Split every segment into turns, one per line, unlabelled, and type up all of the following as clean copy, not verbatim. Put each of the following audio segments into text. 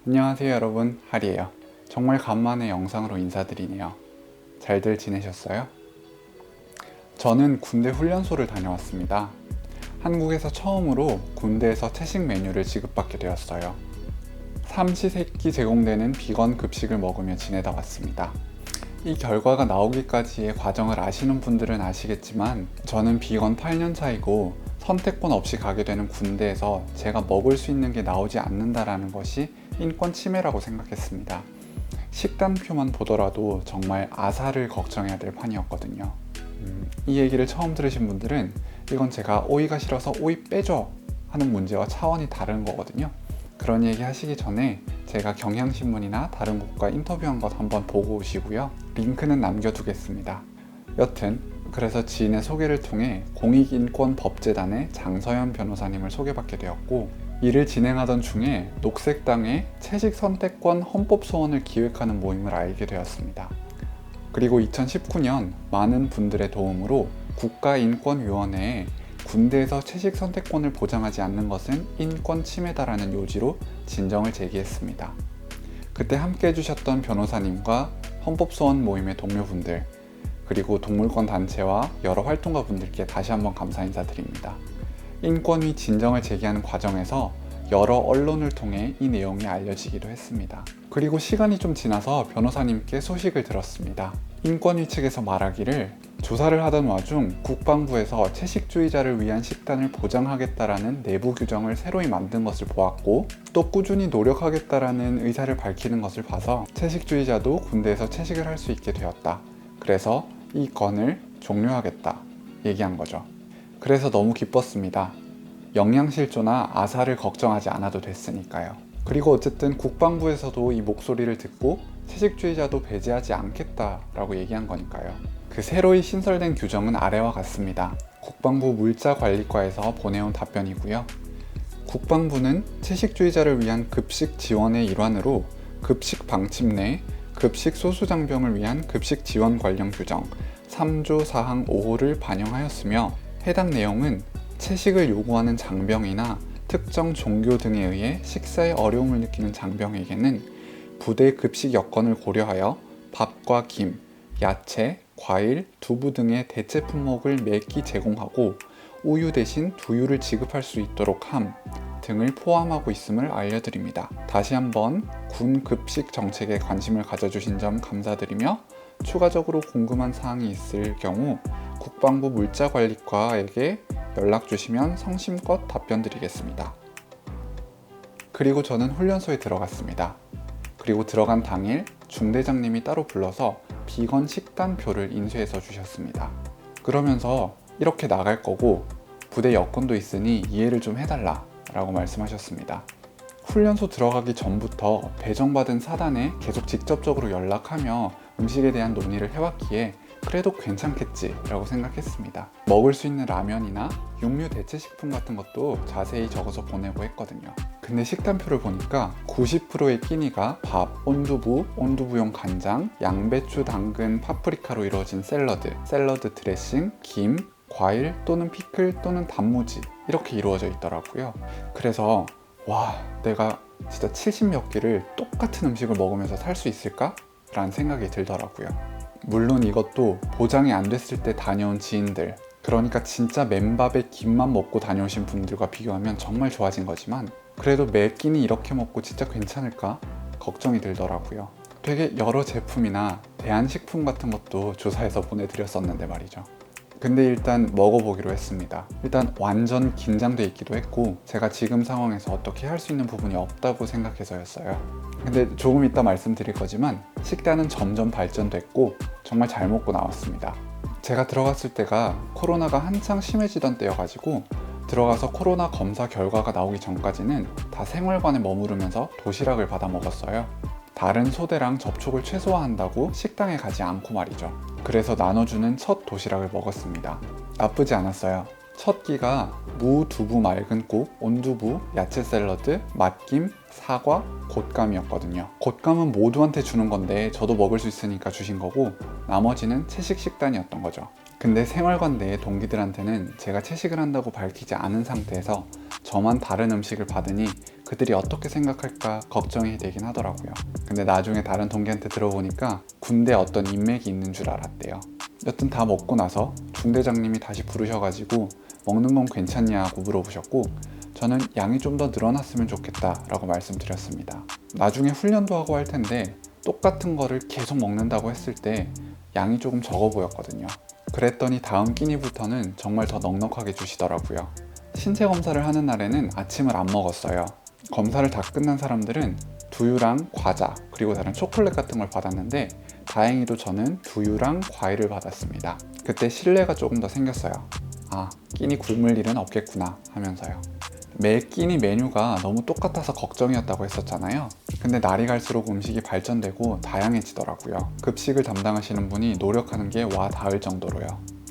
안녕하세요 여러분, 하리에요. 정말 간만에 영상으로 인사드리네요. 잘들 지내셨어요? 저는 군대 훈련소를 다녀왔습니다. 한국에서 처음으로 군대에서 채식 메뉴를 지급받게 되었어요. 삼시세끼 제공되는 비건 급식을 먹으며 지내다 왔습니다. 이 결과가 나오기까지의 과정을 아시는 분들은 아시겠지만 저는 비건 8년 차이고 선택권 없이 가게 되는 군대에서 제가 먹을 수 있는 게 나오지 않는다라는 것이 인권 침해라고 생각했습니다. 식단표만 보더라도 정말 아사를 걱정해야 될 판이었거든요. 이 얘기를 처음 들으신 분들은 이건 제가 오이가 싫어서 오이 빼줘 하는 문제와 차원이 다른 거거든요. 그런 얘기 하시기 전에 제가 경향신문이나 다른 곳과 인터뷰한 것 한번 보고 오시고요. 링크는 남겨두겠습니다. 여튼 그래서 지인의 소개를 통해 공익인권법재단의 장서연 변호사님을 소개받게 되었고, 이를 진행하던 중에 녹색당의 채식선택권 헌법소원을 기획하는 모임을 알게 되었습니다. 그리고 2019년 많은 분들의 도움으로 국가인권위원회에 군대에서 채식 선택권을 보장하지 않는 것은 인권 침해다라는 요지로 진정을 제기했습니다. 그때 함께 해주셨던 변호사님과 헌법소원 모임의 동료분들, 그리고 동물권 단체와 여러 활동가분들께 다시 한번 감사 인사드립니다. 인권위 진정을 제기하는 과정에서 여러 언론을 통해 이 내용이 알려지기도 했습니다. 그리고 시간이 좀 지나서 변호사님께 소식을 들었습니다. 인권위 측에서 말하기를 조사를 하던 와중 국방부에서 채식주의자를 위한 식단을 보장하겠다라는 내부 규정을 새로이 만든 것을 보았고, 또 꾸준히 노력하겠다라는 의사를 밝히는 것을 봐서 채식주의자도 군대에서 채식을 할 수 있게 되었다. 그래서 이 건을 종료하겠다 얘기한 거죠. 그래서 너무 기뻤습니다. 영양실조나 아사를 걱정하지 않아도 됐으니까요. 그리고 어쨌든 국방부에서도 이 목소리를 듣고 채식주의자도 배제하지 않겠다라고 얘기한 거니까요. 그 새로이 신설된 규정은 아래와 같습니다. 국방부 물자관리과에서 보내온 답변이고요. 국방부는 채식주의자를 위한 급식 지원의 일환으로 급식 방침 내 급식 소수장병을 위한 급식 지원 관련 규정 3조 사항 5호를 반영하였으며, 해당 내용은 채식을 요구하는 장병이나 특정 종교 등에 의해 식사에 어려움을 느끼는 장병에게는 부대 급식 여건을 고려하여 밥과 김, 야채, 과일, 두부 등의 대체 품목을 매끼 제공하고 우유 대신 두유를 지급할 수 있도록 함 등을 포함하고 있음을 알려드립니다. 다시 한번 군 급식 정책에 관심을 가져주신 점 감사드리며, 추가적으로 궁금한 사항이 있을 경우 국방부 물자관리과에게 연락 주시면 성심껏 답변 드리겠습니다. 그리고 저는 훈련소에 들어갔습니다. 그리고 들어간 당일 중대장님이 따로 불러서 비건 식단표를 인쇄해서 주셨습니다. 그러면서 이렇게 나갈 거고 부대 여건도 있으니 이해를 좀 해달라 라고 말씀하셨습니다. 훈련소 들어가기 전부터 배정받은 사단에 계속 직접적으로 연락하며 음식에 대한 논의를 해왔기에 그래도 괜찮겠지 라고 생각했습니다. 먹을 수 있는 라면이나 육류 대체 식품 같은 것도 자세히 적어서 보내고 했거든요. 근데 식단표를 보니까 90%의 끼니가 밥, 온두부, 온두부용 간장, 양배추, 당근, 파프리카로 이루어진 샐러드, 샐러드 드레싱, 김, 과일 또는 피클 또는 단무지 이렇게 이루어져 있더라고요. 그래서 와, 내가 진짜 70몇 끼를 똑같은 음식을 먹으면서 살 수 있을까? 라는 생각이 들더라고요. 물론 이것도 보장이 안 됐을 때 다녀온 지인들, 그러니까 진짜 맨밥에 김만 먹고 다녀오신 분들과 비교하면 정말 좋아진 거지만, 그래도 매 끼니 이렇게 먹고 진짜 괜찮을까? 걱정이 들더라고요. 되게 여러 제품이나 대한식품 같은 것도 조사해서 보내드렸었는데 말이죠. 근데 일단 먹어보기로 했습니다. 일단 완전 긴장돼 있기도 했고, 제가 지금 상황에서 어떻게 할 수 있는 부분이 없다고 생각해서였어요. 근데 조금 이따 말씀드릴 거지만 식단은 점점 발전됐고 정말 잘 먹고 나왔습니다. 제가 들어갔을 때가 코로나가 한창 심해지던 때여가지고 들어가서 코로나 검사 결과가 나오기 전까지는 다 생활관에 머무르면서 도시락을 받아 먹었어요. 다른 소대랑 접촉을 최소화한다고 식당에 가지 않고 말이죠. 그래서 나눠주는 첫 도시락을 먹었습니다. 나쁘지 않았어요. 첫 끼가 무, 두부, 맑은 국, 온두부, 야채 샐러드, 맛김, 사과, 곶감이었거든요. 곶감은 모두한테 주는 건데 저도 먹을 수 있으니까 주신 거고, 나머지는 채식 식단이었던 거죠. 근데 생활관 내 동기들한테는 제가 채식을 한다고 밝히지 않은 상태에서 저만 다른 음식을 받으니 그들이 어떻게 생각할까 걱정이 되긴 하더라고요. 근데 나중에 다른 동기한테 들어보니까 군대에 어떤 인맥이 있는 줄 알았대요. 여튼 다 먹고 나서 중대장님이 다시 부르셔가지고 먹는 건 괜찮냐고 물어보셨고, 저는 양이 좀 더 늘어났으면 좋겠다 라고 말씀드렸습니다. 나중에 훈련도 하고 할 텐데 똑같은 거를 계속 먹는다고 했을 때 양이 조금 적어 보였거든요. 그랬더니 다음 끼니부터는 정말 더 넉넉하게 주시더라고요. 신체 검사를 하는 날에는 아침을 안 먹었어요. 검사를 다 끝난 사람들은 두유랑 과자 그리고 다른 초콜릿 같은 걸 받았는데, 다행히도 저는 두유랑 과일을 받았습니다. 그때 신뢰가 조금 더 생겼어요. 아, 끼니 굶을 일은 없겠구나 하면서요. 매 끼니 메뉴가 너무 똑같아서 걱정이었다고 했었잖아요. 근데 날이 갈수록 음식이 발전되고 다양해지더라고요. 급식을 담당하시는 분이 노력하는 게 와 닿을 정도로요.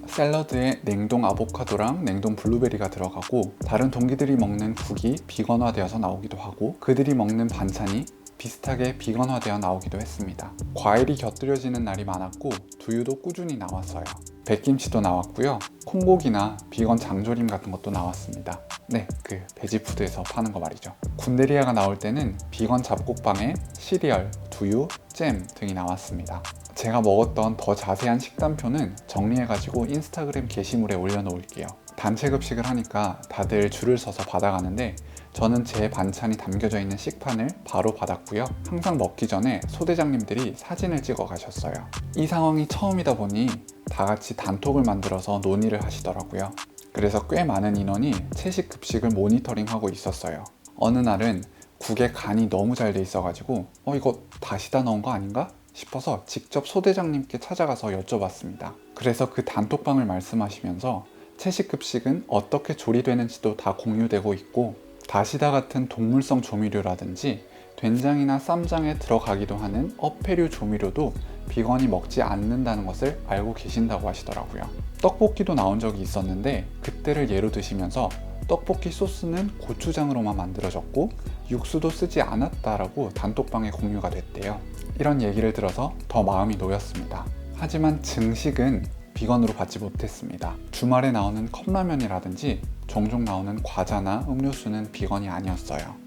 샐러드에 냉동 아보카도랑 냉동 블루베리가 들어가고, 다른 동기들이 먹는 국이 비건화되어서 나오기도 하고, 그들이 먹는 반찬이 비슷하게 비건화되어 나오기도 했습니다. 과일이 곁들여지는 날이 많았고 두유도 꾸준히 나왔어요. 백김치도 나왔고요. 콩고기나 비건 장조림 같은 것도 나왔습니다. 네, 그 베지푸드에서 파는 거 말이죠. 군대리아가 나올 때는 비건 잡곡빵에 시리얼, 두유, 잼 등이 나왔습니다. 제가 먹었던 더 자세한 식단표는 정리해가지고 인스타그램 게시물에 올려놓을게요. 단체 급식을 하니까 다들 줄을 서서 받아가는데, 저는 제 반찬이 담겨져 있는 식판을 바로 받았고요. 항상 먹기 전에 소대장님들이 사진을 찍어 가셨어요. 이 상황이 처음이다 보니 다 같이 단톡을 만들어서 논의를 하시더라고요. 그래서 꽤 많은 인원이 채식 급식을 모니터링하고 있었어요. 어느 날은 국에 간이 너무 잘 돼 있어가지고 이거 다시다 넣은 거 아닌가? 싶어서 직접 소대장님께 찾아가서 여쭤봤습니다. 그래서 그 단톡방을 말씀하시면서 채식 급식은 어떻게 조리되는지도 다 공유되고 있고, 다시다 같은 동물성 조미료라든지 된장이나 쌈장에 들어가기도 하는 어패류 조미료도 비건이 먹지 않는다는 것을 알고 계신다고 하시더라고요. 떡볶이도 나온 적이 있었는데 그때를 예로 드시면서 떡볶이 소스는 고추장으로만 만들어졌고 육수도 쓰지 않았다라고 단톡방에 공유가 됐대요. 이런 얘기를 들어서 더 마음이 놓였습니다. 하지만 증식은 비건으로 받지 못했습니다. 주말에 나오는 컵라면이라든지 종종 나오는 과자나 음료수는 비건이 아니었어요.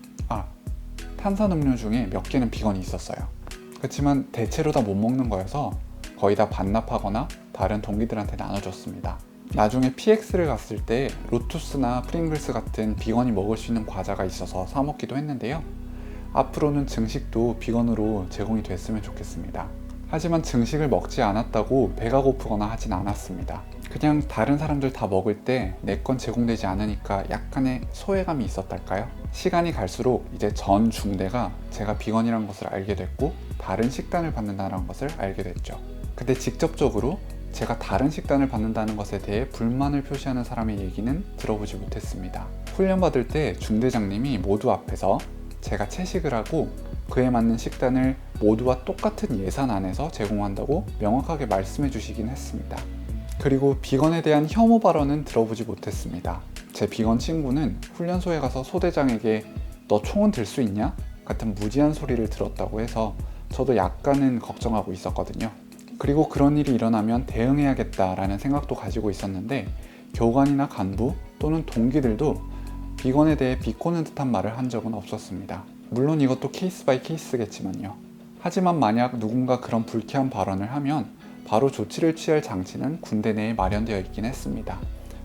탄산음료 중에 몇 개는 비건이 있었어요. 그렇지만 대체로 다 못 먹는 거여서 거의 다 반납하거나 다른 동기들한테 나눠줬습니다. 나중에 PX를 갔을 때 로투스나 프링글스 같은 비건이 먹을 수 있는 과자가 있어서 사 먹기도 했는데요. 앞으로는 증식도 비건으로 제공이 됐으면 좋겠습니다. 하지만 증식을 먹지 않았다고 배가 고프거나 하진 않았습니다. 그냥 다른 사람들 다 먹을 때 내 건 제공되지 않으니까 약간의 소외감이 있었달까요? 시간이 갈수록 이제 전 중대가 제가 비건이라는 것을 알게 됐고 다른 식단을 받는다는 것을 알게 됐죠. 근데 직접적으로 제가 다른 식단을 받는다는 것에 대해 불만을 표시하는 사람의 얘기는 들어보지 못했습니다. 훈련받을 때 중대장님이 모두 앞에서 제가 채식을 하고 그에 맞는 식단을 모두와 똑같은 예산 안에서 제공한다고 명확하게 말씀해 주시긴 했습니다. 그리고 비건에 대한 혐오 발언은 들어보지 못했습니다. 제 비건 친구는 훈련소에 가서 소대장에게 너 총은 들 수 있냐? 같은 무지한 소리를 들었다고 해서 저도 약간은 걱정하고 있었거든요. 그리고 그런 일이 일어나면 대응해야겠다라는 생각도 가지고 있었는데 교관이나 간부 또는 동기들도 비건에 대해 비꼬는 듯한 말을 한 적은 없었습니다. 물론 이것도 케이스 바이 케이스겠지만요. 하지만 만약 누군가 그런 불쾌한 발언을 하면 바로 조치를 취할 장치는 군대 내에 마련되어 있긴 했습니다.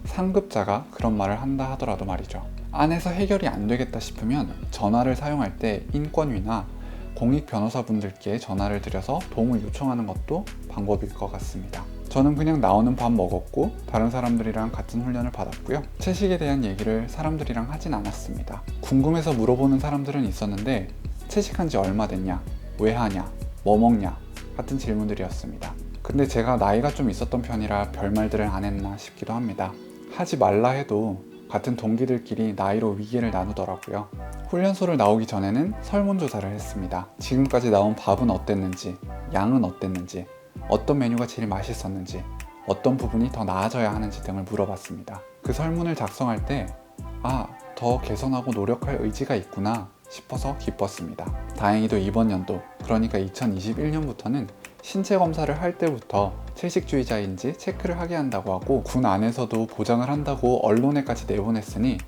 상급자가 그런 말을 한다 하더라도 말이죠. 안에서 해결이 안 되겠다 싶으면 전화를 사용할 때 인권위나 공익 변호사분들께 전화를 드려서 도움을 요청하는 것도 방법일 것 같습니다. 저는 그냥 나오는 밥 먹었고 다른 사람들이랑 같은 훈련을 받았고요. 채식에 대한 얘기를 사람들이랑 하진 않았습니다. 궁금해서 물어보는 사람들은 있었는데 채식한 지 얼마 됐냐? 왜 하냐? 뭐 먹냐? 같은 질문들이었습니다. 근데 제가 나이가 좀 있었던 편이라 별말들을 안 했나 싶기도 합니다. 하지 말라 해도 같은 동기들끼리 나이로 위계를 나누더라고요. 훈련소를 나오기 전에는 설문조사를 했습니다. 지금까지 나온 밥은 어땠는지, 양은 어땠는지, 어떤 메뉴가 제일 맛있었는지, 어떤 부분이 더 나아져야 하는지 등을 물어봤습니다. 그 설문을 작성할 때 더 개선하고 노력할 의지가 있구나 싶어서 기뻤습니다. 다행히도 이번 연도, 그러니까 2021년부터는 신체 검사를 할 때부터 채식주의자인지 체크를 하게 한다고 하고 군 안에서도 보장을 한다고 언론에까지 내보냈으니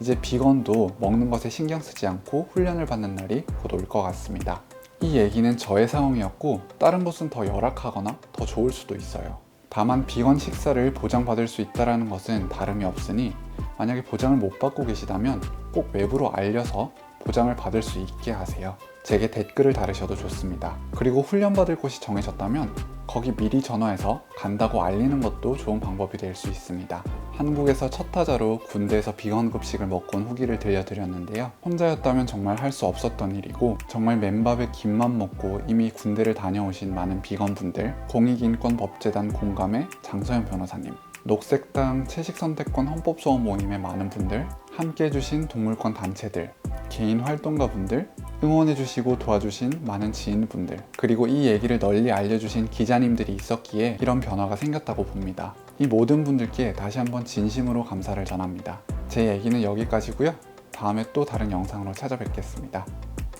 이제 비건도 먹는 것에 신경 쓰지 않고 훈련을 받는 날이 곧 올 것 같습니다. 이 얘기는 저의 상황이었고 다른 곳은 더 열악하거나 더 좋을 수도 있어요. 다만 비건 식사를 보장받을 수 있다는 것은 다름이 없으니 만약에 보장을 못 받고 계시다면 꼭 외부로 알려서 보장을 받을 수 있게 하세요. 제게 댓글을 달으셔도 좋습니다. 그리고 훈련받을 곳이 정해졌다면 거기 미리 전화해서 간다고 알리는 것도 좋은 방법이 될 수 있습니다. 한국에서 첫 타자로 군대에서 비건 급식을 먹고 온 후기를 들려드렸는데요. 혼자였다면 정말 할 수 없었던 일이고 정말 맨밥에 김만 먹고 이미 군대를 다녀오신 많은 비건분들, 공익인권법재단 공감의 장서연 변호사님, 녹색당 채식선택권 헌법소원 모임의 많은 분들, 함께 해주신 동물권 단체들, 개인 활동가분들, 응원해주시고 도와주신 많은 지인분들, 그리고 이 얘기를 널리 알려주신 기자님들이 있었기에 이런 변화가 생겼다고 봅니다. 이 모든 분들께 다시 한번 진심으로 감사를 전합니다. 제 얘기는 여기까지고요. 다음에 또 다른 영상으로 찾아뵙겠습니다.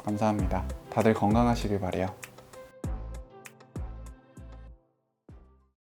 감사합니다. 다들 건강하시길 바래요.